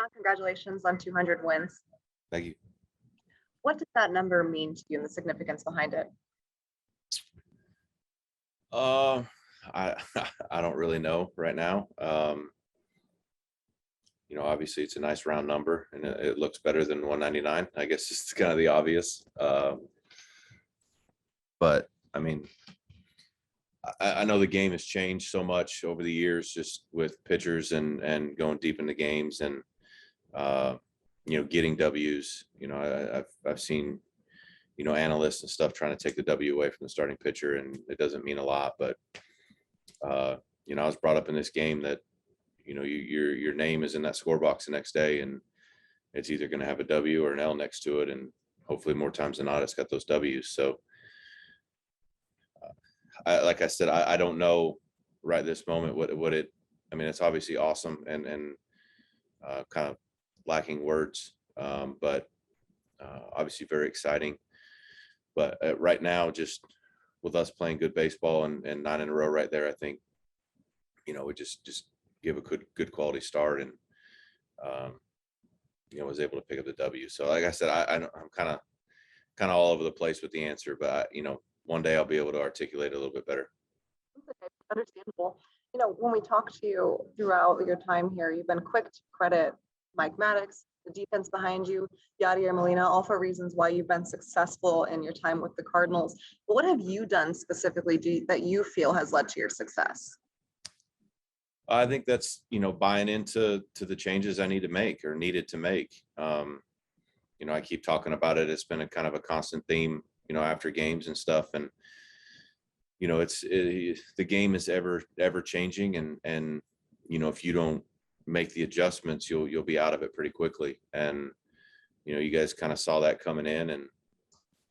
John, congratulations on 200 wins. Thank you. What does that number mean to you and the significance behind it? I I don't really know right now. Obviously it's a nice round number, and it looks better than 199. I guess it's kind of the obvious. But I mean, I know the game has changed so much over the years, just with pitchers and going deep into games and getting W's. I've seen analysts and stuff trying to take the W away from the starting pitcher, and it doesn't mean a lot. But I was brought up in this game that your name is in that score box the next day, and it's either going to have a W or an L next to it, and hopefully more times than not it's got those W's. So like I said, I don't know right this moment what it. I mean, it's obviously awesome and kind of lacking words, but obviously very exciting. But right now, just with us playing good baseball and 9 in a row right there, I think we just give a good quality start, and was able to pick up the W. So like I said, I'm kind of all over the place with the answer, but one day I'll be able to articulate a little bit better. Okay, understandable. When we talk to you throughout your time here, you've been quick to credit Mike Maddox, the defense behind you, Yadier Molina, all for reasons why you've been successful in your time with the Cardinals. But what have you done specifically that you feel has led to your success? I think that's, buying into the changes I need to make or needed to make. I keep talking about it. It's been a kind of a constant theme, after games and stuff. And, the game is ever changing. And, if you don't make the adjustments, you'll be out of it pretty quickly. And, you guys kind of saw that coming in, and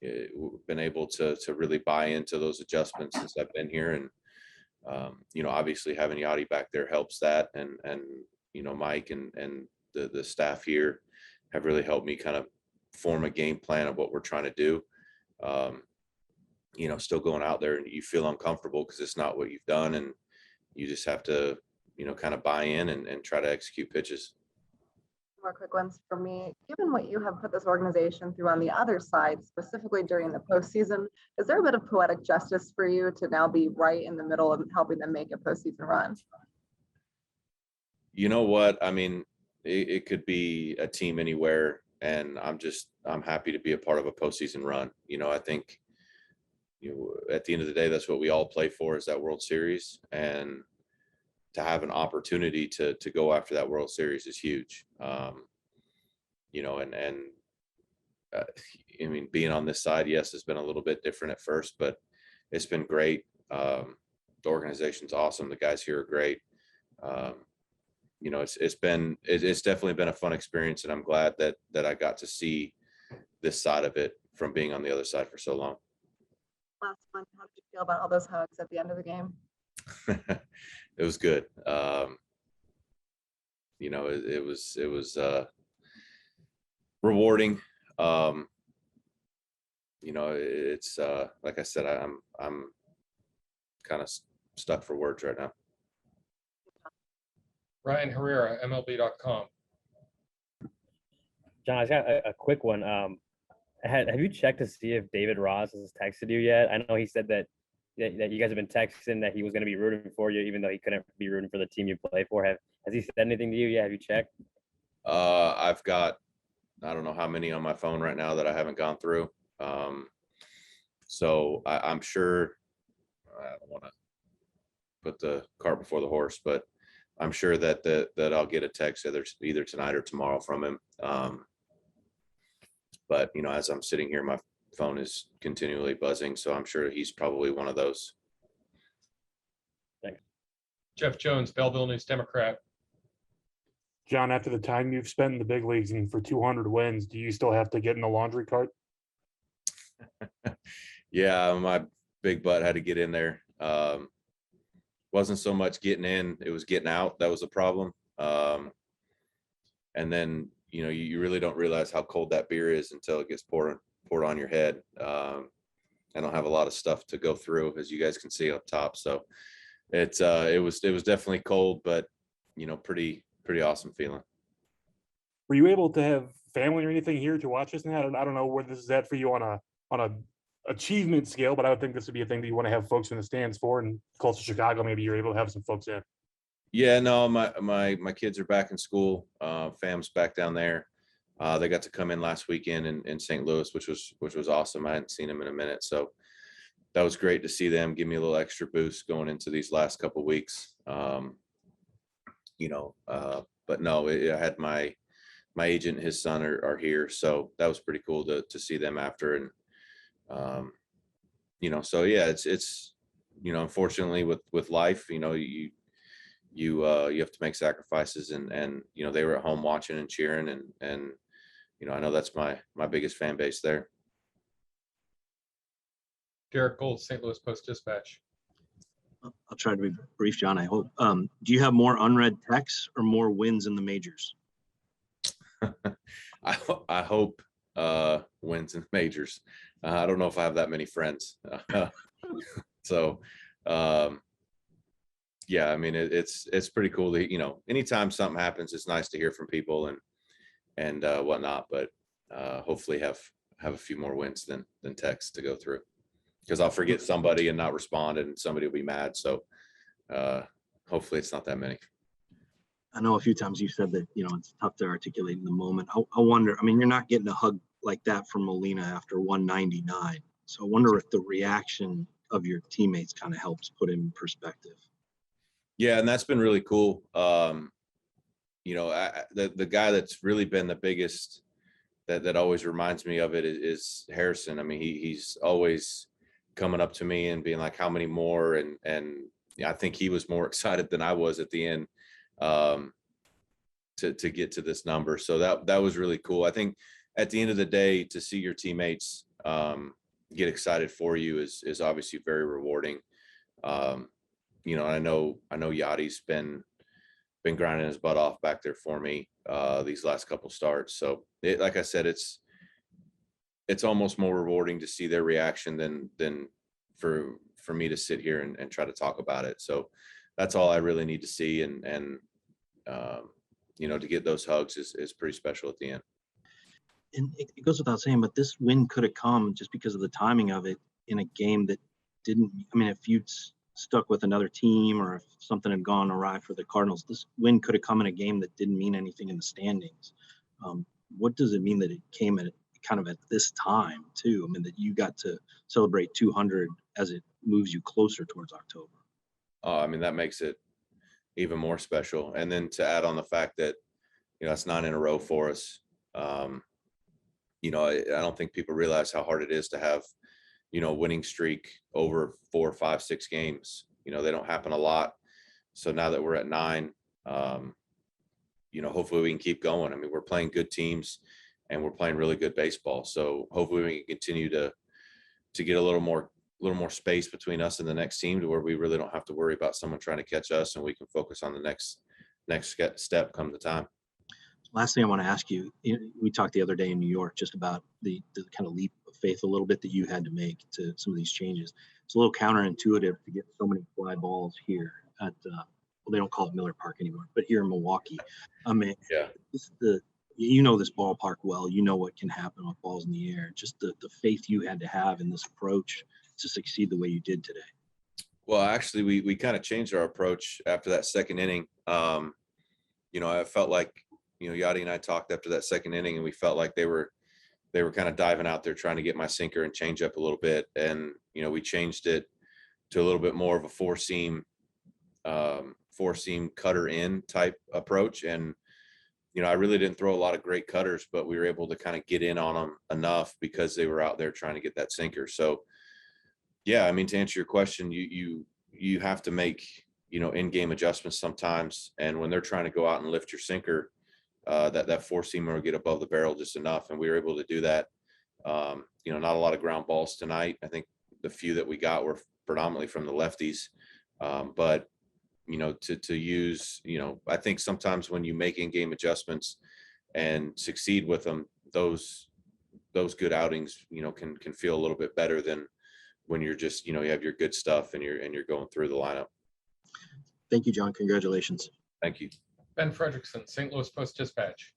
we've been able to really buy into those adjustments since I've been here. And, obviously having Yachty back there helps that. And Mike and the staff here have really helped me kind of form a game plan of what we're trying to do. Still going out there and you feel uncomfortable because it's not what you've done, and you just have to, kind of buy in and try to execute pitches. More quick ones for me. Given what you have put this organization through on the other side, specifically during the postseason, is there a bit of poetic justice for you to now be right in the middle of helping them make a postseason run? You know what? I mean, it could be a team anywhere, and I'm happy to be a part of a postseason run. I think, at the end of the day, that's what we all play for, is that World Series, and to have an opportunity to go after that World Series is huge. I mean, being on this side, yes, it's been a little bit different at first, but it's been great. The organization's awesome. The guys here are great. It's definitely been a fun experience, and I'm glad that I got to see this side of it from being on the other side for so long. Last one, how did you feel about all those hugs at the end of the game? It was good. It was rewarding. It's like I said, I'm kind of stuck for words right now. Ryan Herrera, MLB.com. John, I got a quick one. Have you checked to see if David Ross has texted you yet? I know he said that you guys have been texting that he was going to be rooting for you, even though he couldn't be rooting for the team you play for. Has he said anything to you yet? Have you checked? I've got, I don't know how many on my phone right now that I haven't gone through. So I'm sure, I don't want to put the cart before the horse, but I'm sure that I'll get a text either tonight or tomorrow from him. But as I'm sitting here, my phone is continually buzzing, so I'm sure he's probably one of those. Thanks. Jeff Jones, Belleville News Democrat. John, after the time you've spent in the big leagues and for 200 wins, do you still have to get in the laundry cart? Yeah, my big butt had to get in there. Wasn't so much getting in, it was getting out. That was the problem. And then, you really don't realize how cold that beer is until it gets poured on your head. I don't have a lot of stuff to go through, as you guys can see up top. So it was definitely cold, but pretty awesome feeling. were you able to have family or anything here to watch this? And I don't know where this is at for you on a achievement scale, but I would think this would be a thing that you want to have folks in the stands for. And close to Chicago, maybe you're able to have some folks in. Yeah, no, my kids are back in school. Fam's back down there. They got to come in last weekend in St. Louis, which was awesome. I hadn't seen them in a minute, so that was great to see them. Give me a little extra boost going into these last couple weeks. But no, I had my agent and his son are here, so that was pretty cool to see them after. And so yeah, it's unfortunately with life, you have to make sacrifices, and they were at home watching and cheering, and I know that's my biggest fan base there. Derek Gold, St. Louis Post-Dispatch. I'll try to be brief, John. I hope. Do you have more unread texts or more wins in the majors? I hope wins in majors. I don't know if I have that many friends. So yeah, I mean, it's pretty cool to, anytime something happens, it's nice to hear from people and whatnot, but hopefully have a few more wins than texts to go through, because I'll forget somebody and not respond, and somebody will be mad. So hopefully it's not that many. I know a few times you said that, it's tough to articulate in the moment. I wonder, I mean, you're not getting a hug like that from Molina after 199. So I wonder if the reaction of your teammates kind of helps put it in perspective. Yeah, and that's been really cool. The guy that's really been the biggest that always reminds me of it is Harrison. I mean, he's always coming up to me and being like, how many more? And I think he was more excited than I was at the end to get to this number. So that was really cool. I think at the end of the day, to see your teammates get excited for you is obviously very rewarding. I know Yachty's been grinding his butt off back there for me these last couple starts. So like I said, it's almost more rewarding to see their reaction than for me to sit here and try to talk about it. So that's all I really need to see. And to get those hugs is pretty special at the end. And it goes without saying, but this win could have come just because of the timing of it in a game that didn't, I mean, if you'd stuck with another team or if something had gone awry for the Cardinals, this win could have come in a game that didn't mean anything in the standings. What does it mean that it came at kind of at this time too? I mean, that you got to celebrate 200 as it moves you closer towards October. I mean, that makes it even more special. And then to add on the fact that, it's 9 in a row for us. I don't think people realize how hard it is to have, winning streak over 4, 5, 6 games. They don't happen a lot. So now that we're at 9, hopefully we can keep going. I mean, we're playing good teams and we're playing really good baseball. So hopefully we can continue to get a little more space between us and the next team, to where we really don't have to worry about someone trying to catch us, and we can focus on the next step come the time. Last thing I want to ask you, we talked the other day in New York just about the kind of leap of faith a little bit that you had to make to some of these changes. It's a little counterintuitive to get so many fly balls here at, well, they don't call it Miller Park anymore, but here in Milwaukee. I mean, Yeah. this ballpark well, what can happen with balls in the air. Just the faith you had to have in this approach to succeed the way you did today. Well, actually, we kind of changed our approach after that second inning. I felt like, Yachty and I talked after that second inning, and we felt like they were kind of diving out there trying to get my sinker and change up a little bit. And, we changed it to a little bit more of a four seam cutter in type approach. And, I really didn't throw a lot of great cutters, but we were able to kind of get in on them enough because they were out there trying to get that sinker. So, yeah, I mean, to answer your question, you have to make, in-game adjustments sometimes. And when they're trying to go out and lift your sinker, that four seamer will get above the barrel just enough. And we were able to do that. Not a lot of ground balls tonight. I think the few that we got were predominantly from the lefties. But to use, I think sometimes when you make in-game adjustments and succeed with them, those good outings, can feel a little bit better than when you're just, you have your good stuff and you're going through the lineup. Thank you, John. Congratulations. Thank you. Ben Frederickson, St. Louis Post-Dispatch.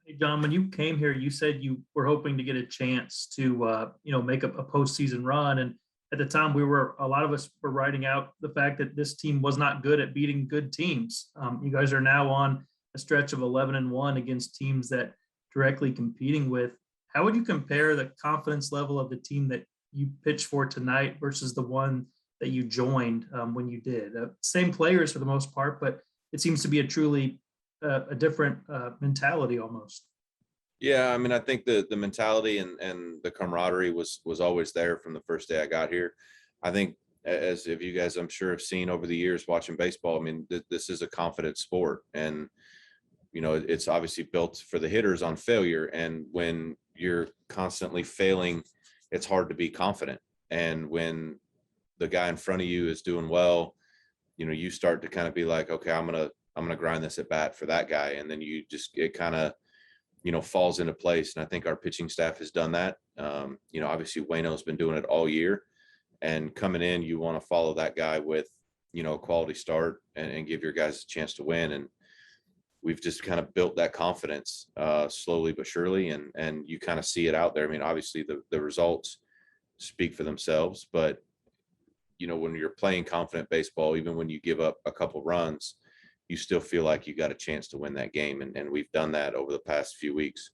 Hey, John, when you came here, you said you were hoping to get a chance to, make a postseason run. And at the time, a lot of us were writing out the fact that this team was not good at beating good teams. You guys are now on a stretch of 11-1 against teams that directly competing with. How would you compare the confidence level of the team that you pitched for tonight versus the one that you joined when you did? Same players for the most part, but it seems to be a truly a different mentality almost. Yeah, I mean, I think the mentality and the camaraderie was always there from the first day I got here. I think, as if you guys, I'm sure, have seen over the years watching baseball, I mean, this is a confident sport, and it's obviously built for the hitters on failure. And when you're constantly failing, it's hard to be confident. And when the guy in front of you is doing well, you start to kind of be like, okay, I'm gonna grind this at bat for that guy, and then it kind of falls into place. And I think our pitching staff has done that. Obviously Wayno's been doing it all year, and coming in, you want to follow that guy with a quality start and give your guys a chance to win. And we've just kind of built that confidence slowly but surely, and you kind of see it out there. I mean, obviously the results speak for themselves, but when you're playing confident baseball, even when you give up a couple runs, you still feel like you got a chance to win that game. And we've done that over the past few weeks.